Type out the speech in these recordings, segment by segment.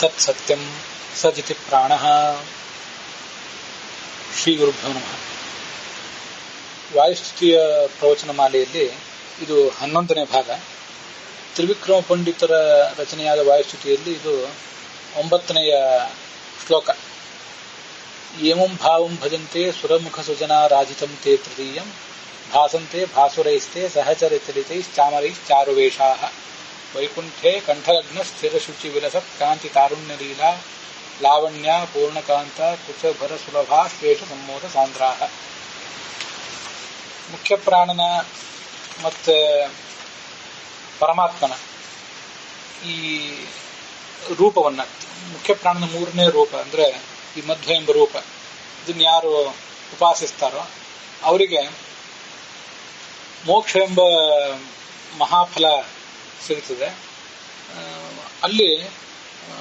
ತತ್ ಸತ್ಯಂ ಸಜಿತಿ ಪ್ರಾಣಃ. ಶ್ರೀ ಗುರುಭ್ಯೋ ನಮಃ. ವಾಯುಸ್ತುತಿಯ ಪ್ರವಚನ ಮಾಲೆಯಲ್ಲಿ ಇದು 11ನೇ ಭಾಗ. ತ್ರಿವಿಕ್ರಮ ಪಂಡಿತರ ರಚನೆಯಾದ ವಾಯುಸ್ತುತಿಯಲ್ಲಿ ಇದು 9ನೆಯ ಶ್ಲೋಕ. ಏಮಂ ಭಾವಂ ಭಜಂತೆ ಸುರಮುಖ ಸುಜನಾ ರಾಜಿತಂ ತೇ ತೃತೀಯಂ ಭಾಸಂತೆ ಭಾಸುರೈಸ್ತೆ ಸಹಚರಿತಲಿತೈಶ್ಚಾಮರೈಶ್ಚಾರುವೇಷಾಃ ವೈಕುಂಠೆ ಕಂಠಲಗ್ನ ಸ್ಥಿರಶುಚಿ ವಿಲಸತ್ ಕಾಂತಿ ತಾರುಣ್ಯಲೀಲಾ ಲಾವಣ್ಯ ಪೂರ್ಣಕಾಂತ ಕುಚಭರ ಸುಲಭಾ ಶ್ರೇಷ್ಠ ಸಂಮೋದ ಸಾಂದ್ರಾಹ. ಮುಖ್ಯ ಪ್ರಾಣನ ಮತ್ತೆ ಪರಮಾತ್ಮನ ಈ ರೂಪವನ್ನ, ಮುಖ್ಯ ಪ್ರಾಣನ 3ನೇ ರೂಪ ಅಂದ್ರೆ ಈ ಮಧ್ವ ಎಂಬ ರೂಪ, ಇದನ್ನ ಯಾರು ಉಪಾಸಿಸ್ತಾರೋ ಅವರಿಗೆ ಮೋಕ್ಷ ಎಂಬ ಮಹಾಫಲ ಸಿಗುತ್ತದೆ. ಅಲ್ಲಿ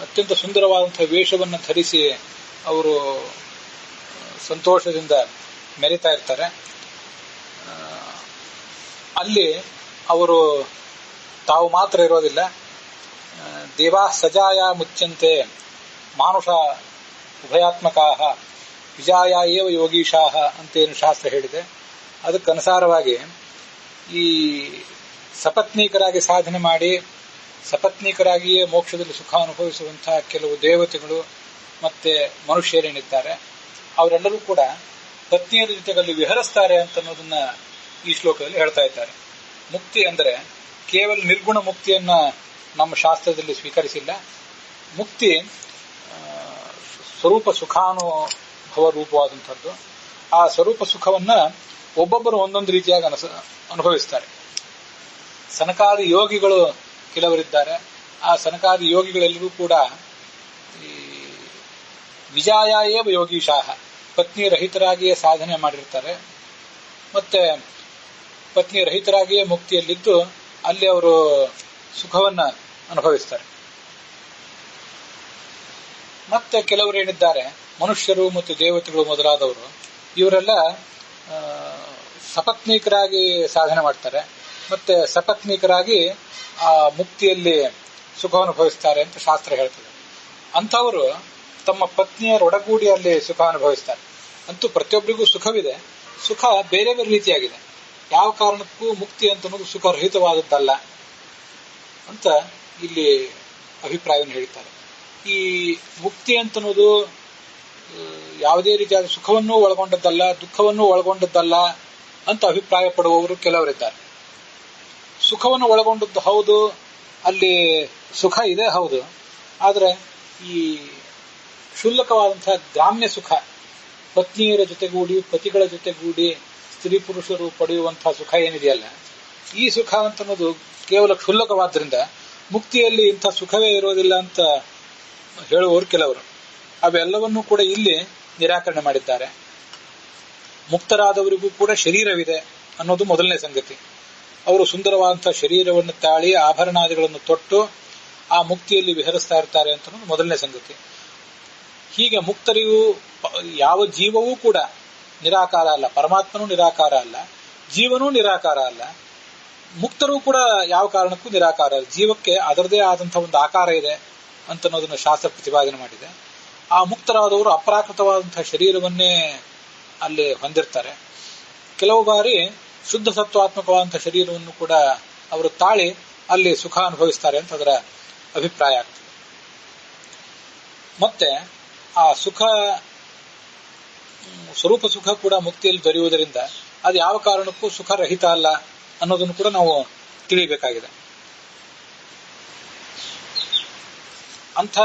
ಅತ್ಯಂತ ಸುಂದರವಾದಂತಹ ವೇಷವನ್ನು ಧರಿಸಿ ಅವರು ಸಂತೋಷದಿಂದ ಮೆರಿತಾ ಇರ್ತಾರೆ. ಅಲ್ಲಿ ಅವರು ತಾವು ಮಾತ್ರ ಇರೋದಿಲ್ಲ. ದೇವಾ ಸಜಾಯ ಮುಚ್ಚಂತೆ ಮಾನುಷ ಉಭಯಾತ್ಮಕಾಹ ವಿಜಾಯ ಏವ ಯೋಗೀಶಾಹ ಅಂತೇನು ಶಾಸ್ತ್ರ ಹೇಳಿದೆ. ಅದಕ್ಕನುಸಾರವಾಗಿ ಈ ಸಪತ್ನೀಕರಾಗಿ ಸಾಧನೆ ಮಾಡಿ ಸಪತ್ನೀಕರಾಗಿಯೇ ಮೋಕ್ಷದಲ್ಲಿ ಸುಖ ಅನುಭವಿಸುವಂತಹ ಕೆಲವು ದೇವತೆಗಳು ಮತ್ತೆ ಮನುಷ್ಯರೇನಿದ್ದಾರೆ ಅವರೆಲ್ಲರೂ ಕೂಡ ಪತ್ನಿಯರ ಜೊತೆಗಲ್ಲಿ ವಿಹರಿಸ್ತಾರೆ ಅಂತ ಅನ್ನೋದನ್ನ ಈ ಶ್ಲೋಕದಲ್ಲಿ ಹೇಳ್ತಾ ಇದ್ದಾರೆ. ಮುಕ್ತಿ ಅಂದರೆ ಕೇವಲ ನಿರ್ಗುಣ ಮುಕ್ತಿಯನ್ನ ನಮ್ಮ ಶಾಸ್ತ್ರದಲ್ಲಿ ಸ್ವೀಕರಿಸಿಲ್ಲ. ಮುಕ್ತಿ ಸ್ವರೂಪ ಸುಖಾನುಭವ ರೂಪವಾದಂಥದ್ದು. ಆ ಸ್ವರೂಪ ಸುಖವನ್ನ ಒಬ್ಬೊಬ್ಬರು ಒಂದೊಂದು ರೀತಿಯಾಗಿ ಅನುಭವಿಸ್ತಾರೆ. ಸನಕಾದಿ ಯೋಗಿಗಳು ಕೆಲವರಿದ್ದಾರೆ. ಆ ಸನಕಾದಿ ಯೋಗಿಗಳೆಲ್ಲರೂ ಕೂಡ ಈ ವಿಜಾಯ ಏವ ಯೋಗೀಶಾಹ ಪತ್ನಿ ರಹಿತರಾಗಿಯೇ ಸಾಧನೆ ಮಾಡಿರ್ತಾರೆ. ಮತ್ತೆ ಪತ್ನಿ ರಹಿತರಾಗಿಯೇ ಮುಕ್ತಿಯಲ್ಲಿದ್ದು ಅಲ್ಲಿ ಅವರು ಸುಖವನ್ನ ಅನುಭವಿಸ್ತಾರೆ. ಮತ್ತೆ ಕೆಲವರು ಏನಿದ್ದಾರೆ ಮನುಷ್ಯರು ಮತ್ತು ದೇವತೆಗಳು ಮೊದಲಾದವರು, ಇವರೆಲ್ಲ ಸಪತ್ನೀಕರಾಗಿ ಸಾಧನೆ ಮಾಡ್ತಾರೆ. ಮತ್ತೆ ಸಪತ್ನೀಕರಾಗಿ ಆ ಮುಕ್ತಿಯಲ್ಲಿ ಸುಖ ಅನುಭವಿಸ್ತಾರೆ ಅಂತ ಶಾಸ್ತ್ರ ಹೇಳ್ತದೆ. ಅಂಥವರು ತಮ್ಮ ಪತ್ನಿಯರೊಡಗೂಡಿ ಅಲ್ಲಿ ಸುಖ ಅನುಭವಿಸ್ತಾರೆ. ಅಂತೂ ಪ್ರತಿಯೊಬ್ಬರಿಗೂ ಸುಖವಿದೆ. ಸುಖ ಬೇರೆ ಬೇರೆ ರೀತಿಯಾಗಿದೆ. ಯಾವ ಕಾರಣಕ್ಕೂ ಮುಕ್ತಿ ಅಂತ ಅನ್ನೋದು ಸುಖರಹಿತವಾದದ್ದಲ್ಲ ಅಂತ ಇಲ್ಲಿ ಅಭಿಪ್ರಾಯವನ್ನು ಹೇಳ್ತಾರೆ. ಈ ಮುಕ್ತಿ ಅಂತನ್ನೋದು ಯಾವುದೇ ರೀತಿಯಾದ ಸುಖವನ್ನೂ ಒಳಗೊಂಡದ್ದಲ್ಲ, ದುಃಖವನ್ನೂ ಒಳಗೊಂಡದ್ದಲ್ಲ ಅಂತ ಅಭಿಪ್ರಾಯ ಪಡುವವರು ಕೆಲವರಿದ್ದಾರೆ. ಸುಖವನ್ನು ಒಳಗೊಂಡದ್ದು ಹೌದು, ಅಲ್ಲಿ ಸುಖ ಇದೆ ಹೌದು. ಆದರೆ ಈ ಕ್ಷುಲ್ಲಕವಾದಂತಹ ಗ್ರಾಮ್ಯ ಸುಖ, ಪತ್ನಿಯರ ಜೊತೆಗೂಡಿ ಪತಿಗಳ ಜೊತೆಗೂಡಿ ಸ್ತ್ರೀ ಪುರುಷರು ಪಡೆಯುವಂತಹ ಸುಖ ಏನಿದೆಯಲ್ಲ, ಈ ಸುಖ ಅಂತನ್ನೋದು ಕೇವಲ ಕ್ಷುಲ್ಲಕವಾದ್ರಿಂದ ಮುಕ್ತಿಯಲ್ಲಿ ಇಂಥ ಸುಖವೇ ಇರೋದಿಲ್ಲ ಅಂತ ಹೇಳುವವರು ಕೆಲವರು. ಅವೆಲ್ಲವನ್ನೂ ಕೂಡ ಇಲ್ಲಿ ನಿರಾಕರಣೆ ಮಾಡಿದ್ದಾರೆ. ಮುಕ್ತರಾದವರಿಗೂ ಕೂಡ ಶರೀರವಿದೆ ಅನ್ನೋದು ಮೊದಲನೇ ಸಂಗತಿ. ಅವರು ಸುಂದರವಾದಂತಹ ಶರೀರವನ್ನು ತಾಳಿ ಆಭರಣಾದಿಗಳನ್ನು ತೊಟ್ಟು ಆ ಮುಕ್ತಿಯಲ್ಲಿ ವಿಹರಿಸ್ತಾ ಇರ್ತಾರೆ ಅಂತ ಅನ್ನೋದು ಮೊದಲನೇ ಸಂಗತಿ. ಹೀಗೆ ಮುಕ್ತರಿಗೂ ಯಾವ ಜೀವವೂ ಕೂಡ ನಿರಾಕಾರ ಅಲ್ಲ, ಪರಮಾತ್ಮನೂ ನಿರಾಕಾರ ಅಲ್ಲ, ಜೀವನೂ ನಿರಾಕಾರ ಅಲ್ಲ, ಮುಕ್ತರೂ ಕೂಡ ಯಾವ ಕಾರಣಕ್ಕೂ ನಿರಾಕಾರ ಅಲ್ಲ. ಜೀವಕ್ಕೆ ಅದರದೇ ಆದಂತಹ ಒಂದು ಆಕಾರ ಇದೆ ಅಂತ ಅನ್ನೋದನ್ನು ಶಾಸ್ತ್ರ ಪ್ರತಿಪಾದನೆ ಮಾಡಿದೆ. ಆ ಮುಕ್ತರಾದವರು ಅಪ್ರಾಕೃತವಾದಂತಹ ಶರೀರವನ್ನೇ ಅಲ್ಲಿ ಹೊಂದಿರ್ತಾರೆ. ಕೆಲವು ಬಾರಿ ಶುದ್ಧ ಸತ್ವಾತ್ಮಕವಾದಂತಹ ಶರೀರವನ್ನು ಕೂಡ ಅವರು ತಾಳಿ ಅಲ್ಲಿ ಸುಖ ಅನುಭವಿಸ್ತಾರೆ ಅಂತ ಅದರ ಅಭಿಪ್ರಾಯ ಆಗ್ತದೆ. ಮತ್ತೆ ಆ ಸುಖ, ಸ್ವರೂಪ ಸುಖ ಕೂಡ ಮುಕ್ತಿಯಲ್ಲಿ ದೊರೆಯುವುದರಿಂದ ಅದು ಯಾವ ಕಾರಣಕ್ಕೂ ಸುಖ ರಹಿತ ಅಲ್ಲ ಅನ್ನೋದನ್ನು ಕೂಡ ನಾವು ತಿಳಿಯಬೇಕಾಗಿದೆ. ಅಂಥ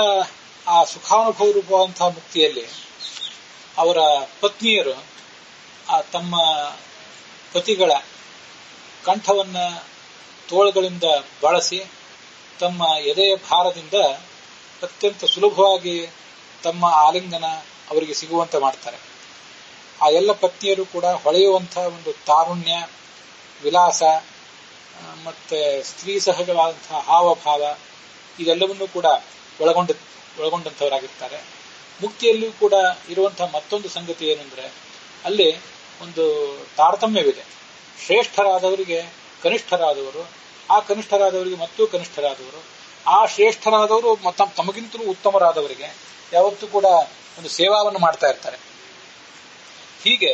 ಆ ಸುಖಾನುಭವ ರೂಪವಂತಹ ಮುಕ್ತಿಯಲ್ಲಿ ಅವರ ಪತ್ನಿಯರು ಆ ತಮ್ಮ ಪತಿಗಳ ಕಂಠವನ್ನ ತೋಳುಗಳಿಂದ ಬಳಸಿ ತಮ್ಮ ಎದೆಯ ಭಾರದಿಂದ ಅತ್ಯಂತ ಸುಲಭವಾಗಿ ತಮ್ಮ ಆಲಿಂಗನ ಅವರಿಗೆ ಸಿಗುವಂತೆ ಮಾಡ್ತಾರೆ. ಆ ಎಲ್ಲ ಪತ್ನಿಯರು ಕೂಡ ಹೊಳೆಯುವಂತಹ ಒಂದು ತಾರುಣ್ಯ, ವಿಲಾಸ ಮತ್ತೆ ಸ್ತ್ರೀ ಸಹಜವಾದಂತಹ ಹಾವಭಾವ ಇದೆಲ್ಲವನ್ನೂ ಕೂಡ ಒಳಗೊಂಡಂತವರಾಗಿರ್ತಾರೆ. ಮುಕ್ತಿಯಲ್ಲಿಯೂ ಕೂಡ ಇರುವಂತಹ ಮತ್ತೊಂದು ಸಂಗತಿ ಏನಂದ್ರೆ ಅಲ್ಲಿ ಒಂದು ತಾರತಮ್ಯವಿದೆ. ಶ್ರೇಷ್ಠರಾದವರಿಗೆ ಕನಿಷ್ಠರಾದವರು, ಆ ಕನಿಷ್ಠರಾದವರಿಗೆ ಮತ್ತೂ ಕನಿಷ್ಠರಾದವರು, ಆ ಶ್ರೇಷ್ಠರಾದವರು ತಮಗಿಂತಲೂ ಉತ್ತಮರಾದವರಿಗೆ ಯಾವತ್ತೂ ಕೂಡ ಒಂದು ಸೇವಾವನ್ನು ಮಾಡ್ತಾ ಇರ್ತಾರೆ. ಹೀಗೆ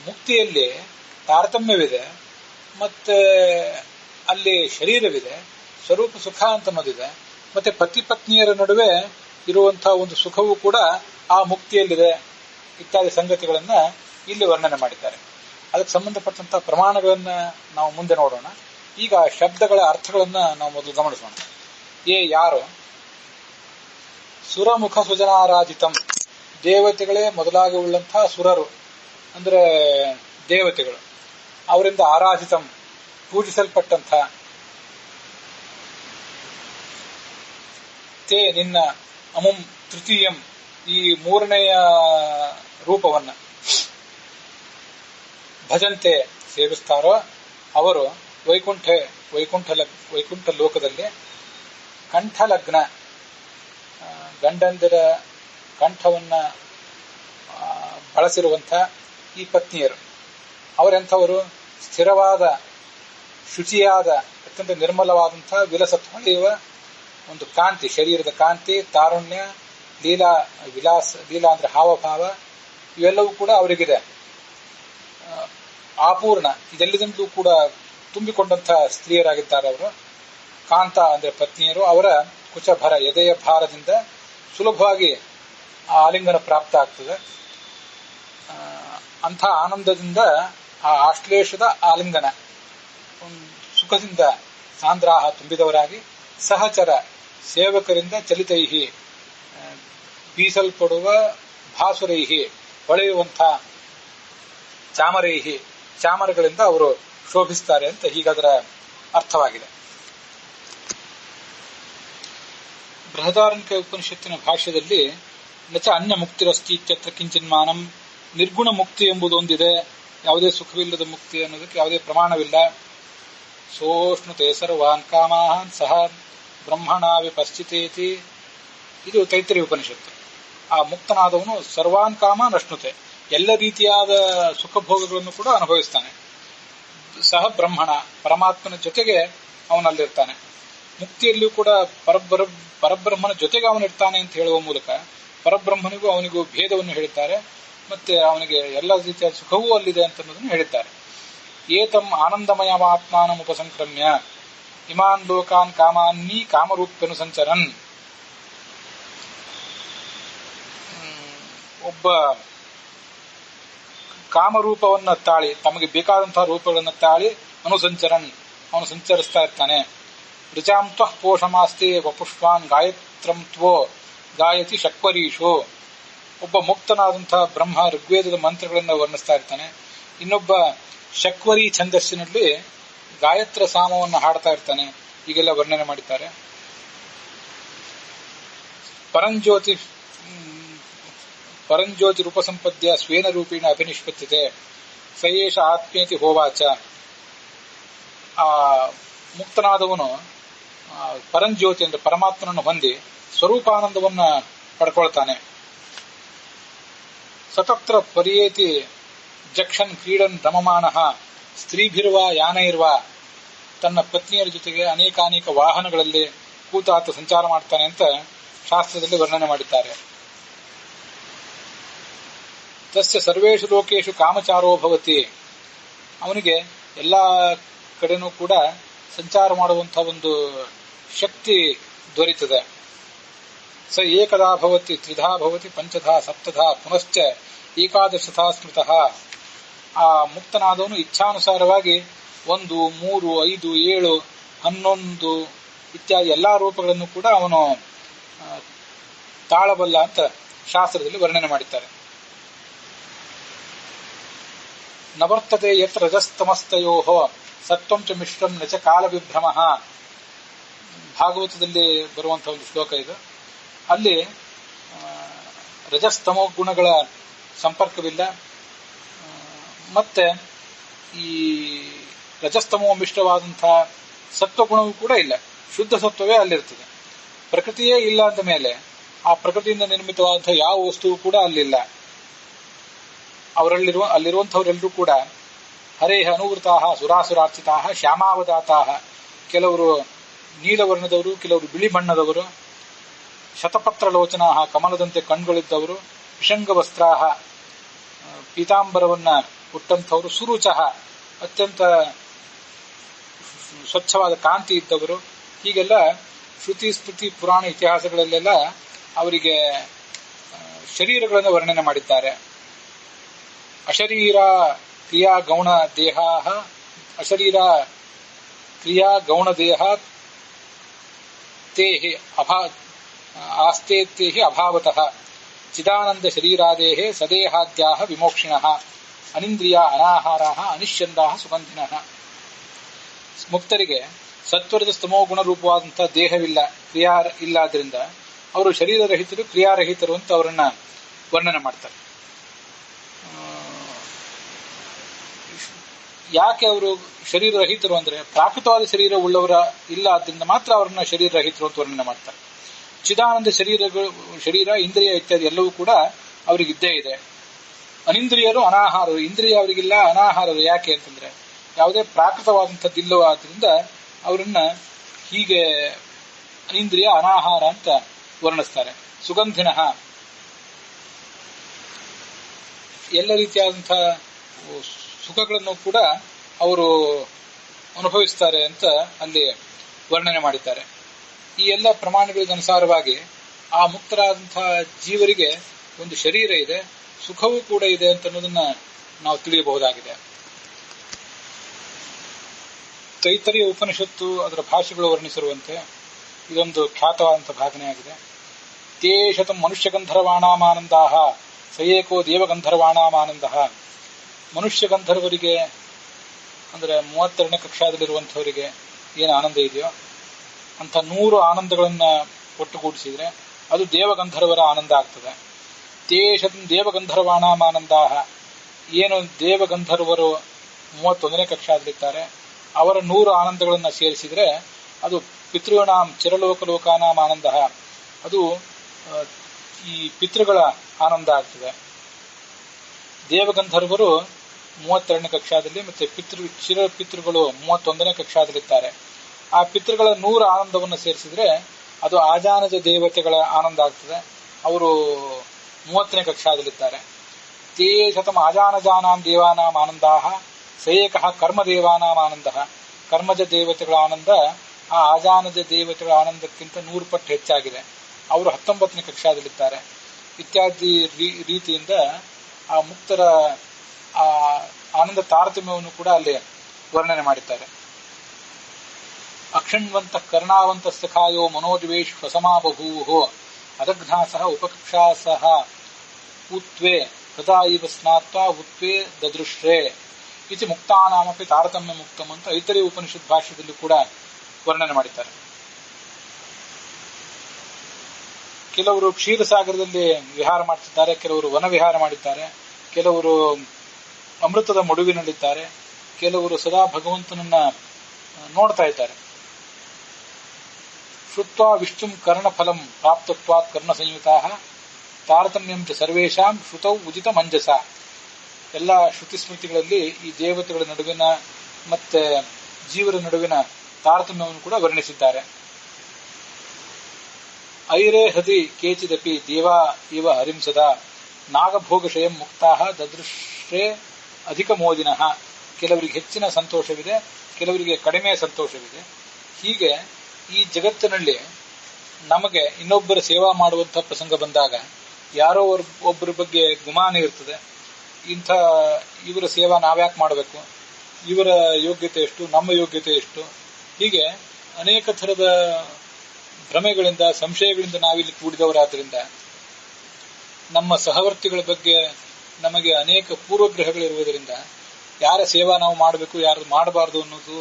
ಮುಕ್ತಿಯಲ್ಲಿ ತಾರತಮ್ಯವಿದೆ, ಮತ್ತೆ ಅಲ್ಲಿ ಶರೀರವಿದೆ, ಸ್ವರೂಪ ಸುಖ ಅಂತ ಅನ್ನೋದಿದೆ, ಮತ್ತೆ ಪತಿ ಪತ್ನಿಯರ ನಡುವೆ ಇರುವಂತಹ ಒಂದು ಸುಖವೂ ಕೂಡ ಆ ಮುಕ್ತಿಯಲ್ಲಿದೆ ಇತ್ಯಾದಿ ಸಂಗತಿಗಳನ್ನ ಇಲ್ಲಿ ವರ್ಣನೆ ಮಾಡಿದ್ದಾರೆ. ಅದಕ್ಕೆ ಸಂಬಂಧಪಟ್ಟಂತಹ ಪ್ರಮಾಣಗಳನ್ನ ನಾವು ಮುಂದೆ ನೋಡೋಣ. ಈಗ ಶಬ್ದಗಳ ಅರ್ಥಗಳನ್ನ ನಾವು ಮೊದಲು ಗಮನಿಸೋಣ. ಯಾರು ಸುರಮುಖ ಸುಜನಾರಾಧಿತಂ, ದೇವತೆಗಳೇ ಮೊದಲಾಗಿ ಉಳ್ಳಂತಹ ಸುರರು ಅಂದ್ರೆ ದೇವತೆಗಳು, ಅವರಿಂದ ಆರಾಧಿತಂ ಪೂಜಿಸಲ್ಪಟ್ಟಂಥ, ತೇ ನಿನ್ನ ಅಮುಂ ತೃತೀಯಂ ಈ ಮೂರನೆಯ ರೂಪವನ್ನ ಭಜಂತೆ ಸೇವಿಸ್ತಾರೋ ಅವರು ವೈಕುಂಠ ಲೋಕದಲ್ಲಿ ಕಂಠಲಗ್ನ ಗಂಡಂದಿರ ಕಂಠವನ್ನ ಬಳಸಿರುವಂಥ ಈ ಪತ್ನಿಯರು ಅವರೆಂಥವರು ಸ್ಥಿರವಾದ ಶುಚಿಯಾದ ಅತ್ಯಂತ ನಿರ್ಮಲವಾದಂತಹ ವಿಲಸತ್ವ ಹೊಳೆಯುವ ಒಂದು ಕಾಂತಿ, ಶರೀರದ ಕಾಂತಿ, ತಾರುಣ್ಯ, ಲೀಲಾ ಅಂದ್ರೆ ಹಾವಭಾವ ಇವೆಲ್ಲವೂ ಕೂಡ ಅವರಿಗಿದೆ. ಆಪೂರ್ಣ ಇದೆಲ್ಲದಿಂದಲೂ ಕೂಡ ತುಂಬಿಕೊಂಡಂತಹ ಸ್ತ್ರೀಯರಾಗಿದ್ದಾರೆ ಅವರು. ಕಾಂತ ಅಂದ್ರೆ ಪತ್ನಿಯರು, ಅವರ ಕುಚಭರ ಎದೆಯ ಭಾರದಿಂದ ಸುಲಭವಾಗಿ ಆ ಆಲಿಂಗನ ಪ್ರಾಪ್ತ ಆಗ್ತದೆ. ಅಂಥ ಆನಂದದಿಂದ ಆ ಆಶ್ಲೇಷದ ಆಲಿಂಗನ ಸುಖದಿಂದ ಸಾಂದ್ರಾಹ ತುಂಬಿದವರಾಗಿ ಸಹಚರ ಸೇವಕರಿಂದ ಚಲಿತೈಹಿ ಬೀಸಲ್ಪಡುವ ಭಾಸುರೈಹಿ ಹೊಳೆಯುವಂಥ ಚಾಮರೈಹಿ ಚಾಮರಗಳಿಂದ ಅವರು ಶೋಭಿಸ್ತಾರೆ ಅಂತ ಹೀಗದರ ಅರ್ಥವಾಗಿದೆ. ಬೃಹದಾರಣ್ಯಕ ಉಪನಿಷತ್ತಿನ ಭಾಷ್ಯದಲ್ಲಿ ನಚ ಅನ್ಯ ಮುಕ್ತಿರಸ್ತಿ ಇತ್ಯತ್ರ ಕಿಂಚಿನ್ಮಾನಂ, ನಿರ್ಗುಣ ಮುಕ್ತಿ ಎಂಬುದೊಂದಿದೆ, ಯಾವುದೇ ಸುಖವಿಲ್ಲದ ಮುಕ್ತಿ ಅನ್ನೋದಕ್ಕೆ ಯಾವುದೇ ಪ್ರಮಾಣವಿಲ್ಲ. ಸೋಷ್ಣುತೆ ಸರ್ವಾನ್ ಕಾಮಾನ್ ಸಹ ಬ್ರಹ್ಮಣಾವಿ ಪಶ್ಚಿತೇತಿ, ಇದು ತೈತ್ರಿಯ ಉಪನಿಷತ್ತು. ಆ ಮುಕ್ತನಾದವನು ಸರ್ವಾನ್ ಕಾಮಾನ್ ಅಶ್ನುತೆ, ಎಲ್ಲ ರೀತಿಯಾದ ಸುಖ ಭೋಗಗಳನ್ನು ಕೂಡ ಅನುಭವಿಸ್ತಾನೆ. ಸಹ ಬ್ರಹ್ಮಣ ಪರಮಾತ್ಮನ ಜೊತೆಗೆ ಅವನಲ್ಲಿರ್ತಾನೆ. ಮುಕ್ತಿಯಲ್ಲಿಯೂ ಕೂಡ ಪರಬ್ರಹ್ಮನ ಜೊತೆಗೆ ಅವನಿರ್ತಾನೆ ಅಂತ ಹೇಳುವ ಮೂಲಕ ಪರಬ್ರಹ್ಮನಿಗೂ ಅವನಿಗೂ ಭೇದವನ್ನು ಹೇಳಿದ್ದಾರೆ. ಮತ್ತೆ ಅವನಿಗೆ ಎಲ್ಲ ರೀತಿಯ ಸುಖವೂ ಅಲ್ಲಿದೆ ಅಂತ ಅನ್ನೋದನ್ನು ಹೇಳಿದ್ದಾರೆ. ಏತಂ ಆನಂದಮಯಮಾತ್ಮಾನಂ ಉಪಸಂಕ್ರಮ್ಯ ಇಮಾನ್ ಲೋಕಾನ್ ಕಾಮಾನ್ನಿ ಕಾಮರೂಪ್ಯನುಸಂಚರನ್. ಒಬ್ಬ ಕಾಮರೂಪವನ್ನ ತಾಳಿ, ತಮಗೆ ಬೇಕಾದಂತಹ ರೂಪಗಳನ್ನ ತಾಳಿ ಅನುಸಂಚರನ್ ಅವನು ಸಂಚರಿಸ್ತಾ ಇರ್ತಾನೆ. ಋಚಾಂ ತ್ವಃ ಪೋಷಮಾಸ್ತಿ ವಪುಷ್ಪಾನ್ ಗಾಯತ್ರಂ ತ್ವೋ ಗಾಯತಿ ಶಕ್ವರೀಶು. ಒಬ್ಬ ಮುಕ್ತನಾದಂತಹ ಬ್ರಹ್ಮ ಋಗ್ವೇದದ ಮಂತ್ರಗಳನ್ನು ವರ್ಣಿಸ್ತಾ ಇರ್ತಾನೆ. ಇನ್ನೊಬ್ಬ ಶಕ್ವರಿ ಛಂದಸ್ಸಿನಲ್ಲಿ ಗಾಯತ್ರ ಸಾಮವನ್ನು ಹಾಡ್ತಾ ಇರ್ತಾನೆ. ಹೀಗೆಲ್ಲ ವರ್ಣನೆ ಮಾಡಿದ್ದಾರೆ. ಪರಂಜ್ಯೋತಿ ರೂಪಸಂಪದ್ಯ ಸ್ವೇನ ರೂಪೇಣ ಅಭಿನಿಷ್ಪತ್ತಿದೆ ಸಯೇಷ ಆತ್ಮೇತಿ ಹೋವಾಚ. ಆ ಮುಕ್ತನಾದವನು ಪರಂಜ್ಯೋತಿ ಅಂದ್ರೆ ಪರಮಾತ್ಮನನ್ನು ಹೊಂದಿ ಸ್ವರೂಪಾನಂದವನ್ನ ಪಡ್ಕೊಳ್ತಾನೆ. ಸತತ್ರ ಪರಿಯೇತಿ ಜಕ್ಷನ್ ಕ್ರೀಡನ್ ರಮಮಾಣ ಸ್ತ್ರೀಭಿರ್ವ ಯಾನೈರ್ವ. ತನ್ನ ಪತ್ನಿಯರ ಜೊತೆಗೆ ಅನೇಕಾನೇಕ ವಾಹನಗಳಲ್ಲಿ ಕೂತಾತ ಸಂಚಾರ ಮಾಡ್ತಾನೆ ಅಂತ ಶಾಸ್ತ್ರದಲ್ಲಿ ವರ್ಣನೆ ಮಾಡಿದ್ದಾರೆ. ತಸ್ಯ ಸರ್ವೇಷು ಲೋಕೇಶು ಕಾಮಚಾರೋ ಭವತಿ. ಅವನಿಗೆ ಎಲ್ಲಾ ಕಡೆನೂ ಕೂಡ ಸಂಚಾರ ಮಾಡುವಂತಹ ಒಂದು ಶಕ್ತಿ ದೊರೆಯುತ್ತದೆ. ಸ ಏಕದಾ ಭವತಿ ತ್ರಿಧಾ ಭವತಿ ಪಂಚಧಾ ಸಪ್ತಧಾ ಪುನಶ್ಚ ಏಕಾದಶಧಾ ಸ್ಮೃತಃ. ಆ ಮುಕ್ತನಾದವನು ಇಚ್ಛಾನುಸಾರವಾಗಿ 1, 3, 5, 7, 11 ಇತ್ಯಾದಿ ಎಲ್ಲಾ ರೂಪಗಳನ್ನು ಕೂಡ ಅವನು ತಾಳಬಲ್ಲ ಅಂತ ಶಾಸ್ತ್ರದಲ್ಲಿ ವರ್ಣನೆ ಮಾಡಿದ್ದಾರೆ. ನವರ್ತತೆ ಯತ್ರ ರಜಸ್ತಮಸ್ತಯೋ ಸತ್ವಂ ಚ ಮಿಶ್ರಂ ನಚ ಕಾಲ ವಿಭ್ರಮ. ಭಾಗವತದಲ್ಲಿ ಬರುವಂತಹ ಒಂದು ಶ್ಲೋಕ ಇದು. ಅಲ್ಲಿ ರಜಸ್ತಮೋ ಗುಣಗಳ ಸಂಪರ್ಕವಿಲ್ಲ, ಮತ್ತೆ ಈ ರಜಸ್ತಮೋ ಮಿಶ್ರವಾದಂತಹ ಸತ್ವಗುಣವೂ ಕೂಡ ಇಲ್ಲ. ಶುದ್ಧ ಸತ್ವವೇ ಅಲ್ಲಿರ್ತದೆ. ಪ್ರಕೃತಿಯೇ ಇಲ್ಲ ಅಂದ ಮೇಲೆ ಆ ಪ್ರಕೃತಿಯಿಂದ ನಿರ್ಮಿತವಾದಂತಹ ಯಾವ ವಸ್ತುವು ಕೂಡ ಅಲ್ಲಿಲ್ಲ. ಅಲ್ಲಿರುವಂತಹವರೆಲ್ಲರೂ ಕೂಡ ಹರೇಹ ಅನುವೃತಾ ಸುರಾಸುರಾರ್ಚಿತಾ ಶ್ಯಾಮಾವದಾತಾ. ಕೆಲವರು ನೀಲವರ್ಣದವರು, ಕೆಲವರು ಬಿಳಿ ಬಣ್ಣದವರು, ಶತಪತ್ರ ಲೋಚನಾಹ ಕಮಲದಂತೆ ಕಣ್ಗಳಿದ್ದವರು, ವಿಷಂಗ ವಸ್ತ್ರಾಹ ಪೀತಾಂಬರವನ್ನ ಉಟ್ಟಂಥವರು, ಸುರುಚಃ ಅತ್ಯಂತ ಸ್ವಚ್ಛವಾದ ಕಾಂತಿ ಇದ್ದವರು. ಹೀಗೆಲ್ಲ ಶ್ರುತಿ ಸ್ಮೃತಿ ಪುರಾಣ ಇತಿಹಾಸಗಳಲ್ಲೆಲ್ಲ ಅವರಿಗೆ ಶರೀರಗಳನ್ನು ವರ್ಣನೆ ಮಾಡಿದ್ದಾರೆ. ಅಶರೀರ ಕ್ರಿಯಾ ಗೌಣ ದೇಹ, ಅಶರೀರ ಕ್ರಿಯಾ ಗೌಣ ದೇಹ ತೇಹಿ ಆಸ್ತೇಹಿ ಅಭಾವತಃ ಚಿದಾನಂದ ಶರೀರಾದೇಹ ಸದೇಹಾದ್ಯಾಹ ವಿಮೋಕ್ಷಿಣಃ ಅನಿಂದ್ರಿಯ ಅನಾಹಾರಾಹ ಅನಿಶ್ಚಂದಾಹ ಸುಗಂಧಿನಃ. ಮುಕ್ತರಿಗೆ ಸತ್ವರದ ಸ್ತಮೋ ಗುಣರೂಪವಾದಂತಹ ದೇಹವಿಲ್ಲ, ಕ್ರಿಯಾ ಇಲ್ಲಾದ್ರಿಂದ ಅವರು ಶರೀರರಹಿತರು, ಕ್ರಿಯಾರಹಿತರು ಅಂತ ಅವರನ್ನ ವರ್ಣನೆ ಮಾಡ್ತಾರೆ. ಯಾಕೆ ಅವರು ಶರೀರರಹಿತರು ಅಂದ್ರೆ ಪ್ರಾಕೃತವಾದ ಶರೀರ ಉಳ್ಳವರ ಇಲ್ಲ ಆದ್ರಿಂದ ಮಾತ್ರ ಅವರನ್ನ ಶರೀರರಹಿತರು ಅಂತ ವರ್ಣನೆ ಮಾಡ್ತಾರೆ. ಚಿದಾನಂದ ಶರೀರ ಇಂದ್ರಿಯ ಇತ್ಯಾದಿ ಎಲ್ಲವೂ ಕೂಡ ಅವರಿಗಿದ್ದೇ ಇದೆ. ಅನಿಂದ್ರಿಯರು ಅನಾಹಾರರು, ಇಂದ್ರಿಯ ಅವರಿಗಿಲ್ಲ, ಅನಾಹಾರರು. ಯಾಕೆ ಅಂತಂದ್ರೆ ಯಾವುದೇ ಪ್ರಾಕೃತವಾದಂಥದ್ದಿಲ್ಲವೋ ಆದ್ರಿಂದ ಅವರನ್ನ ಹೀಗೆ ಅನಿಂದ್ರಿಯ ಅನಾಹಾರ ಅಂತ ವರ್ಣಿಸ್ತಾರೆ. ಸುಗಂಧಿನಃ ಎಲ್ಲ ರೀತಿಯಾದಂತಹ ಸುಖಗಳನ್ನು ಕೂಡ ಅವರು ಅನುಭವಿಸ್ತಾರೆ ಅಂತ ಅಲ್ಲಿ ವರ್ಣನೆ ಮಾಡಿದ್ದಾರೆ. ಈ ಎಲ್ಲ ಪ್ರಮಾಣಗಳಿಗೆ ಅನುಸಾರವಾಗಿ ಆ ಮುಕ್ತರಾದಂತಹ ಜೀವರಿಗೆ ಒಂದು ಶರೀರ ಇದೆ, ಸುಖವೂ ಕೂಡ ಇದೆ ಅಂತ ಅನ್ನೋದನ್ನ ನಾವು ತಿಳಿಯಬಹುದಾಗಿದೆ. ತೈತರಿಯ ಉಪನಿಷತ್ತು ಅದರ ಭಾಷೆಗಳು ವರ್ಣಿಸಿರುವಂತೆ ಇದೊಂದು ಖ್ಯಾತವಾದಂತಹ ಭಾಗನೆಯಾಗಿದೆ. ತೇಷತಂ ಮನುಷ್ಯ ಗಂಧರ್ವಾಣಾಮಾನಂದಾಹ ಸಯೇಕೋ ದೇವಗಂಧರ್ವಾಣಾಮಾನಂದ. ಮನುಷ್ಯ ಗಂಧರ್ವರಿಗೆ ಅಂದ್ರೆ 32ನೇ ಕಕ್ಷಾದಲ್ಲಿರುವಂತಹವರಿಗೆ ಏನು ಆನಂದ ಇದೆಯೋ ಅಂತ 100 ಆನಂದಗಳನ್ನ ಒಟ್ಟುಗೂಡಿಸಿದ್ರೆ ಅದು ದೇವಗಂಧರ್ವರ ಆನಂದ ಆಗ್ತದೆ. ತೇಷತಂ ದೇವಗಂಧರ್ವಾಣಾಮಾನಂದಾಹ, ಏನು ದೇವಗಂಧರ್ವರು 31ನೇ ಕಕ್ಷಾದಲ್ಲಿದ್ದಾರೆ ಅವರ 100 ಆನಂದಗಳನ್ನ ಸೇರಿಸಿದ್ರೆ ಅದು ಪಿತೃಣಾಂ ಚಿರಲೋಕಲೋಕಾನಾಂ ಆನಂದ, ಅದು ಈ ಪಿತೃಗಳ ಆನಂದ ಆಗ್ತದೆ. ದೇವಗಂಧರ್ವರು 32ನೇ ಕಕ್ಷಾದಲ್ಲಿ ಮತ್ತೆ ಚಿರ ಪಿತೃಗಳು 31ನೇ ಕಕ್ಷಾದಲ್ಲಿದ್ದಾರೆ. ಆ ಪಿತೃಗಳ 100 ಆನಂದವನ್ನು ಸೇರಿಸಿದ್ರೆ ಅದು ಆಜಾನಜ ದೇವತೆಗಳ ಆನಂದ ಆಗ್ತದೆ. ಅವರು 30ನೇ ಕಕ್ಷಾದಲ್ಲಿದ್ದಾರೆ. ತೇ ಶತಂ ಆಜಾನಜಾನಾಂ ದೇವಾನಾಂ ಆನಂದಾಹ ಸಯೇಕಃ ಕರ್ಮದೇವಾನಾಂ ಆನಂದ. ಕರ್ಮಜ ದೇವತೆಗಳ ಆನಂದ ಆ ಆಜಾನಜ ದೇವತೆಗಳ ಆನಂದಕ್ಕಿಂತ 100 ಪಟ್ಟು ಹೆಚ್ಚಾಗಿದೆ. ಅವರು 19ನೇ ಕಕ್ಷಾದಲ್ಲಿದ್ದಾರೆ. ಇತ್ಯಾದಿ ರೀತಿಯಿಂದ ಆ ಮುಕ್ತರ ಆ ಆನಂದ ತಾರತಮ್ಯವನ್ನು ಕೂಡ ಅಲ್ಲಿ ವರ್ಣನೆ ಮಾಡಿದ್ದಾರೆ. ಅಕ್ಷಣ್ವಂತ ಕರ್ಣಾವಂತ ಸಖಾಯೋ ಮನೋದ್ವೇಷ ಸ್ವಸಮಾಬಭೂವೋ ಅದಘ್ನಾಸಃ ಉಪಕಕ್ಷಾಸಃ ಉತ್ವೇ ತದಾ ಇವ ಸ್ನಾತ್ವಾ ಉತ್ವೇ ದದೃಶ್ರೇ ಇತಿ ಮುಕ್ತಾನಾಮಪಿ ತಾರತಮ್ಯ ಮುಕ್ತಂ ಅಂತ ಐತರೇಯ ಉಪನಿಷತ್ ಭಾಷ್ಯದಲ್ಲಿ ಕೂಡ ವರ್ಣನೆ ಮಾಡಿದ್ದಾರೆ. ಕೆಲವರು ಕ್ಷೀರಸಾಗರದಲ್ಲಿ ವಿಹಾರ ಮಾಡುತ್ತಿದ್ದಾರೆ, ಕೆಲವರು ವನ ವಿಹಾರ ಮಾಡಿದ್ದಾರೆ, ಕೆಲವರು ಅಮೃತದ ಮಡುವಿನಲ್ಲಿದ್ದಾರೆ, ಕೆಲವರು ಸದಾ ಭಗವಂತನನ್ನ ನೋಡ್ತಾ ಇದ್ದಾರೆ. ಶ್ರುತ್ವಾ ವಿಷ್ಣುಂ ಕರ್ಣಫಲಂ ಪ್ರಾಪ್ತತ್ವಾತ್ ಕರ್ಣ ಸಂಯುತಾ ತಾರತಮ್ಯಂ ಚ ಸರ್ವೇಷಾಂ ಶ್ರುತೌ ಉದಿತ ಮಂಜಸ. ಎಲ್ಲ ಶ್ರುತಿ ಸ್ಮೃತಿಗಳಲ್ಲಿ ಈ ದೇವತೆಗಳ ನಡುವಿನ ಮತ್ತೆ ಜೀವರ ನಡುವಿನ ತಾರತಮ್ಯವನ್ನು ಕೂಡ ವರ್ಣಿಸಿದ್ದಾರೆ. ಐರೇ ಹೃದಿ ಕೇಚಿದಪಿ ದೇವಾ ಇವ ಹರಿಂಸದ ನಾಗಭೋಗಶಯಂ ಮುಕ್ತಾಹ ದದೃಶ್ರೇ ಅಧಿಕ ಮೋದಿನಃ. ಕೆಲವರಿಗೆ ಹೆಚ್ಚಿನ ಸಂತೋಷವಿದೆ, ಕೆಲವರಿಗೆ ಕಡಿಮೆ ಸಂತೋಷವಿದೆ. ಹೀಗೆ ಈ ಜಗತ್ತಿನಲ್ಲಿ ನಮಗೆ ಇನ್ನೊಬ್ಬರ ಸೇವಾ ಮಾಡುವಂತಹ ಪ್ರಸಂಗ ಬಂದಾಗ ಯಾರೋ ಒಬ್ಬರ ಬಗ್ಗೆ ಗುಮಾನ ಇರ್ತದೆ. ಇವರ ಸೇವಾ ನಾವ್ಯಾಕೆ ಮಾಡಬೇಕು, ಇವರ ಯೋಗ್ಯತೆ ಎಷ್ಟು, ನಮ್ಮ ಯೋಗ್ಯತೆ ಎಷ್ಟು, ಹೀಗೆ ಅನೇಕ ಥರದ ಭ್ರಮೆಗಳಿಂದ ಸಂಶಯಗಳಿಂದ ನಾವಿಲ್ಲಿ ಕೂಡಿದವರಾದ್ರಿಂದ ನಮ್ಮ ಸಹವರ್ತಿಗಳ ಬಗ್ಗೆ ನಮಗೆ ಅನೇಕ ಪೂರ್ವಗ್ರಹಗಳಿರುವುದರಿಂದ ಯಾರ ಸೇವಾ ನಾವು ಮಾಡಬೇಕು, ಯಾರು ಮಾಡಬಾರದು ಅನ್ನೋದು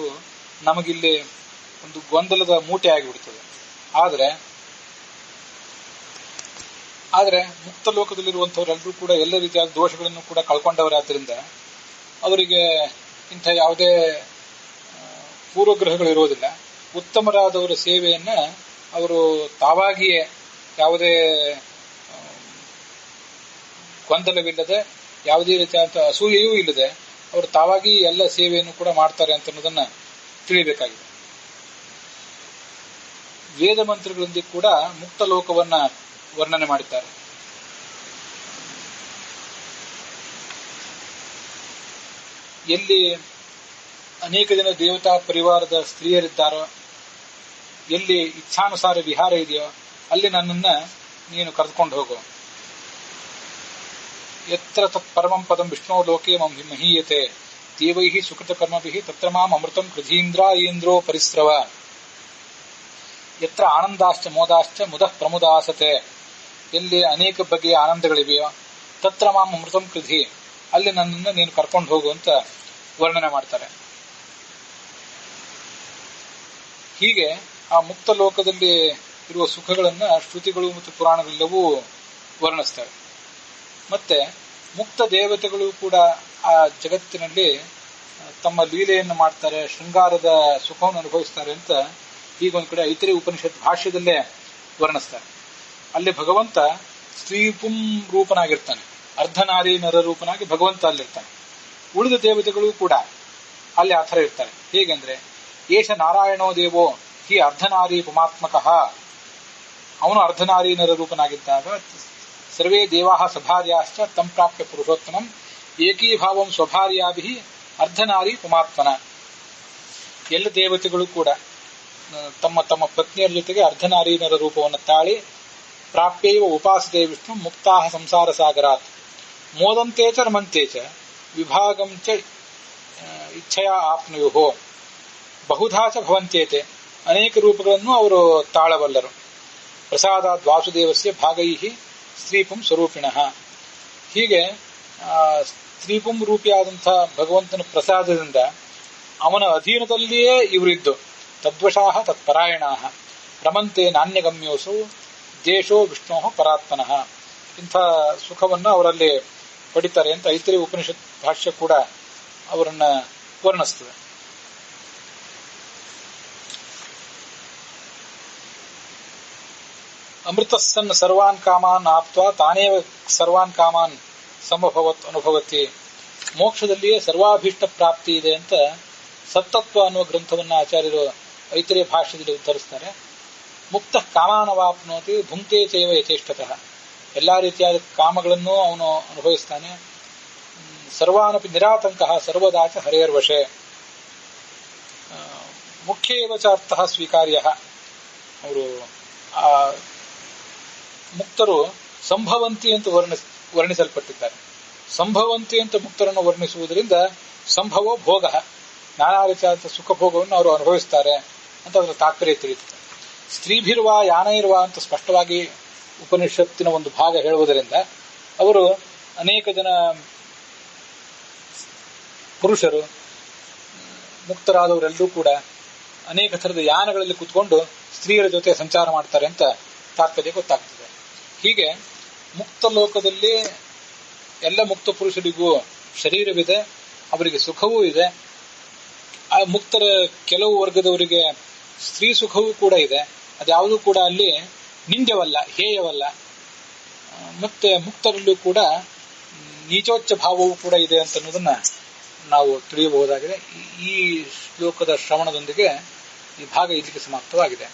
ನಮಗಿಲ್ಲಿ ಒಂದು ಗೊಂದಲದ ಮೂಟೆ ಆಗಿಬಿಡ್ತದೆ. ಆದರೆ ಮುಕ್ತ ಲೋಕದಲ್ಲಿರುವಂತಹವರೆಲ್ಲರೂ ಕೂಡ ಎಲ್ಲ ರೀತಿಯಾದ ದೋಷಗಳನ್ನು ಕೂಡ ಕಳ್ಕೊಂಡವರಾದ್ರಿಂದ ಅವರಿಗೆ ಇಂಥ ಯಾವುದೇ ಪೂರ್ವಗ್ರಹಗಳಿರೋದಿಲ್ಲ. ಉತ್ತಮರಾದವರ ಸೇವೆಯನ್ನ ಅವರು ತಾವಾಗಿಯೇ ಯಾವುದೇ ಗೊಂದಲವಿಲ್ಲದೆ, ಯಾವುದೇ ರೀತಿಯಾದ ಅಸೂಯೆಯೂ ಇಲ್ಲದೆ ಅವರು ತಾವಾಗಿ ಎಲ್ಲ ಸೇವೆಯನ್ನು ಕೂಡ ಮಾಡ್ತಾರೆ ಅಂತ ಅನ್ನೋದನ್ನ ತಿಳಿಯಬೇಕಾಗಿದೆ. ವೇದ ಮಂತ್ರಗಳೊಂದಿಗೆ ಕೂಡ ಮುಕ್ತ ಲೋಕವನ್ನ ವರ್ಣನೆ ಮಾಡಿದ್ದಾರೆ. ಎಲ್ಲಿ ಅನೇಕ ಜನ ದೇವತಾ ಪರಿವಾರದ ಸ್ತ್ರೀಯರಿದ್ದಾರೋ, ಎಲ್ಲಿ ಇಚ್ಛಾನುಸಾರ ವಿಹಾರ ಇದೆಯೋ ಅಲ್ಲಿ ನನ್ನನ್ನ ನೀನು ಕರೆದುಕೊಂಡು ಹೋಗು. ಯತ್ರ ತತ್ ಪರಮಂ ಪದಂ ವಿಷ್ಣೋ ಲೋಕೆ ಮಹೀಯತೆ ದೇವೈಹಿ ಸುಕೃತ ಕರ್ಮಭಿಃ ತತ್ರ ಮಾಂ ಅಮೃತಂ ಕೃಧೀಂದ್ರ ಇಂದ್ರೋ ಪರಿಸ್ರವ. ಯತ್ರ ಆನಂದಾಶ್ಚ ಮೋದಾಶ್ಚ ಮುದಃ ಪ್ರಮುದಾಸತೆ, ಎಲ್ಲಿ ಅನೇಕ ಬಗೆಯ ಆನಂದಗಳಿವೆಯೋ ತತ್ರ ಮಾಂ ಅಮೃತಂ ಕೃಧಿ, ಅಲ್ಲಿ ನನ್ನನ್ನು ನೀನು ಕರ್ಕೊಂಡು ಹೋಗು ಅಂತ ವರ್ಣನೆ ಮಾಡ್ತಾರೆ. ಹೀಗೆ ಆ ಮುಕ್ತ ಲೋಕದಲ್ಲಿ ಇರುವ ಸುಖಗಳನ್ನ ಶ್ರುತಿಗಳು ಮತ್ತು ಪುರಾಣಗಳೆಲ್ಲವೂ ವರ್ಣಿಸ್ತವೆ. ಮತ್ತೆ ಮುಕ್ತ ದೇವತೆಗಳು ಕೂಡ ಆ ಜಗತ್ತಿನಲ್ಲಿ ತಮ್ಮ ಲೀಲೆಯನ್ನು ಮಾಡ್ತಾರೆ, ಶೃಂಗಾರದ ಸುಖವನ್ನು ಅನುಭವಿಸ್ತಾರೆ ಅಂತ ಹೀಗೊಂದು ಕಡೆ ಐತರೇಯ ಉಪನಿಷತ್ ಭಾಷ್ಯದಲ್ಲೇ ವರ್ಣಿಸ್ತಾರೆ. ಅಲ್ಲಿ ಭಗವಂತ ಸ್ತ್ರೀಪುಂ ರೂಪನಾಗಿರ್ತಾನೆ, ಅರ್ಧನಾರಿ ನರ ರೂಪನಾಗಿ ಭಗವಂತ ಅಲ್ಲಿರ್ತಾನೆ. ಉಳಿದ ದೇವತೆಗಳು ಕೂಡ ಅಲ್ಲಿ ಆ ಥರ ಇರ್ತಾರೆ. ಹೇಗೆಂದ್ರೆ ಏಷ ನಾರಾಯಣೋ ದೇವೋ ಹಿ ಅರ್ಧನಾರಿ ಪುಮಾತ್ಮಕಃ, ಅವನು ಅರ್ಧನಾರಿ ನರ ರೂಪನಾಗಿದ್ದಾಗ ಸರ್ವೇ ದೇವಾಃ ಸಭಾರ್ಯಾಶ್ಚ ತಂ ಪ್ರಾಪ್ಯ ಪುರುಷೋತ್ತಮಂ ಏಕೀಭಾವಂ ಸ್ವಭಾರ್ಯಾಭಿಃ ಅರ್ಧನಾರಿ ಪುಮಾತ್ಮನ. ಎಲ್ಲ ದೇವತೆಗಳು ಕೂಡ ತಮ್ಮ ತಮ್ಮ ಪತ್ನಿಯರ ಜೊತೆಗೆ ಅರ್ಧನಾರಿ ನರ ರೂಪವನ್ನು ತಾಳಿ ಪ್ರಾಪ್ಯೈವ ಉಪಾಸತೆ ವಿಷ್ಣು ಮುಕ್ತಾಹ ಸಂಸಾರ ಸಾಗರಾತ್ ಮೋದಂತೆ ಚ ರಮಂತೆ ಚ ವಿಭಾಗಂ ಚ ಇಚ್ಛೆಯ ಆಪ್ನುಯುಹೋ ಬಹುಧಾ ಚ ಭವಂತೇತೆ. ಅನೇಕ ರೂಪಗಳನ್ನು ಅವರು ತಾಳಬಲ್ಲರು. ಪ್ರಸಾದಾದ್ ವಾಸುದೇವಸ್ಯ ಭಾಗೈಹಿ ಸ್ತ್ರೀಪುಂ ಸ್ವರೂಪಿಣಃ. ಹೀಗೆ ಸ್ತ್ರೀಪುಂ ರೂಪಿಯಾದಂತಹ ಭಗವಂತನ ಪ್ರಸಾದದಿಂದ ಅವನ ಅಧೀನದಲ್ಲಿಯೇ ಇವರಿದ್ದು ತದ್ವಶಾಹ ತತ್ಪರಾಯಣಾಹ ರಮಂತೆ ನಾಣ್ಯಗಮ್ಯೋಸು ದೇಶೋ ವಿಷ್ಣೋ ಪರಾತ್ಮನಃ. ಇಂಥ ಸುಖವನ್ನು ಅವರಲ್ಲಿ ಪಡಿತಾರೆ ಅಂತ ಐತರೇಯ ಉಪನಿಷತ್ ಭಾಷ್ಯ ಕೂಡ ಅವರನ್ನ ವರ್ಣಿಸ್ತದೆ. ಅಮೃತಸ್ಸನ್ ಸರ್ವಾನ್ ಕಾಮಾನ್ ಆಪ್ತ್ವಾ ತಾನೇವ ಸರ್ವಾನ್ ಕಾಮಾನ್ ಸಮಭವತ್ ಅನುಭವತಿ. ಮೋಕ್ಷದಲ್ಲಿಯೇ ಸರ್ವಾಭೀಷ್ಟ ಪ್ರಾಪ್ತಿ ಇದೆ ಅಂತ ಸತ್ತತ್ವ ಅನ್ನುವ ಗ್ರಂಥವನ್ನು ಆಚಾರ್ಯರು ಐತರೇಯ ಭಾಷ್ಯದಲ್ಲಿ ಉತ್ತರಿಸ್ತಾರೆ. ಮುಕ್ತ ಕಾಮಾನವಾಪ್ನೋತಿ ಭುಂಕ್ತೆ ಚೈವ ಯಥೇಷ್ಟತಃ. ಎಲ್ಲಾ ರೀತಿಯಾದ ಕಾಮಗಳನ್ನು ಅವನು ಅನುಭವಿಸ್ತಾನೆ. ಸರ್ವಾನಪಿ ನಿರಾತಂಕಃ ಸರ್ವದಾಚ ಹರೇರ್ವಶೆ. ಮುಖ್ಯೇವ ಚ ಅರ್ಥಃ ಸ್ವೀಕಾರ್ಯಃ. ಅವರು ಆ ಮುಕ್ತರು ಸಂಭವಂತಿ ಅಂತ ವರ್ಣಿಸಲ್ಪಟ್ಟಿದ್ದಾರೆ. ಸಂಭವಂತಿ ಅಂತ ಮುಕ್ತರನ್ನು ವರ್ಣಿಸುವುದರಿಂದ ಸಂಭವ ಭೋಗ, ನಾನಾ ರೀತಿಯಾದ ಸುಖ ಭೋಗವನ್ನು ಅವರು ಅನುಭವಿಸ್ತಾರೆ ಅಂತ ಅದರ ತಾತ್ಪರ್ಯ ತಿಳಿಯುತ್ತದೆ. ಸ್ತ್ರೀಭಿರ್ವ ಯಾನೈರ್ವ ಅಂತ ಸ್ಪಷ್ಟವಾಗಿ ಉಪನಿಷತ್ತಿನ ಒಂದು ಭಾಗ ಹೇಳುವುದರಿಂದ ಅವರು ಅನೇಕ ಜನ ಪುರುಷರು ಮುಕ್ತರಾದವರೆಲ್ಲರೂ ಕೂಡ ಅನೇಕ ಥರದ ಯಾನಗಳಲ್ಲಿ ಕೂತ್ಕೊಂಡು ಸ್ತ್ರೀಯರ ಜೊತೆ ಸಂಚಾರ ಮಾಡ್ತಾರೆ ಅಂತ ತಾತ್ಪರ್ಯ ಗೊತ್ತಾಗ್ತದೆ. ಹೀಗೆ ಮುಕ್ತ ಲೋಕದಲ್ಲಿ ಎಲ್ಲ ಮುಕ್ತ ಪುರುಷರಿಗೂ ಶರೀರವಿದೆ, ಅವರಿಗೆ ಸುಖವೂ ಇದೆ. ಆ ಮುಕ್ತರ ಕೆಲವು ವರ್ಗದವರಿಗೆ ಸ್ತ್ರೀ ಸುಖವೂ ಕೂಡ ಇದೆ. ಅದ್ಯಾವುದೂ ಕೂಡ ಅಲ್ಲಿ ನಿಂದ್ಯವಲ್ಲ, ಹೇಯವಲ್ಲ. ಮತ್ತೆ ಮುಕ್ತರಲ್ಲೂ ಕೂಡ ನೀಚೋಚ್ಚ ಭಾವವೂ ಕೂಡ ಇದೆ ಅಂತ ಅನ್ನೋದನ್ನ ನಾವು ತಿಳಿಯಬಹುದಾಗಿದೆ. ಈ ಶ್ಲೋಕದ ಶ್ರವಣದೊಂದಿಗೆ ಈ ಭಾಗ ಇಲ್ಲಿಗೆ ಸಮಾಪ್ತವಾಗಿದೆ.